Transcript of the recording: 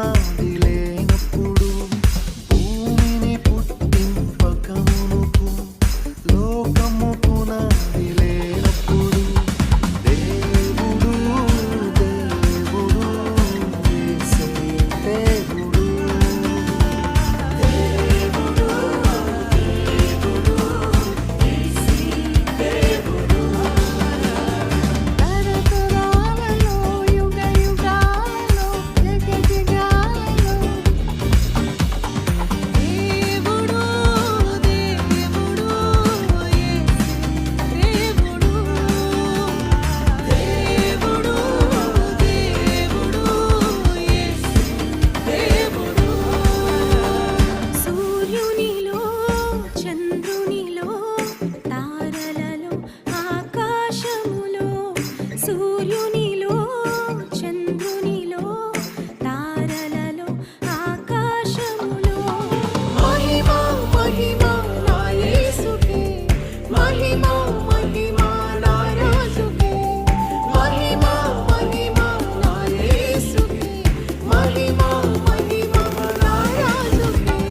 పునాది లేనప్పుడు భూమిని పుట్టింపక మునుపు లోకము పునాది లేనప్పుడు దేవుడు దేవుడు యేసే దేవుడు తరతరాలలో యుగ యుగాలలో జగజగాలలో దేవుడు దేవుడు యేసే దేవుడు దేవుడు దేవుడు యేసే దేవుడు సూర్యునిలో చంద్రునిలో తారలలో ఆకాశములో సూర్యునిలో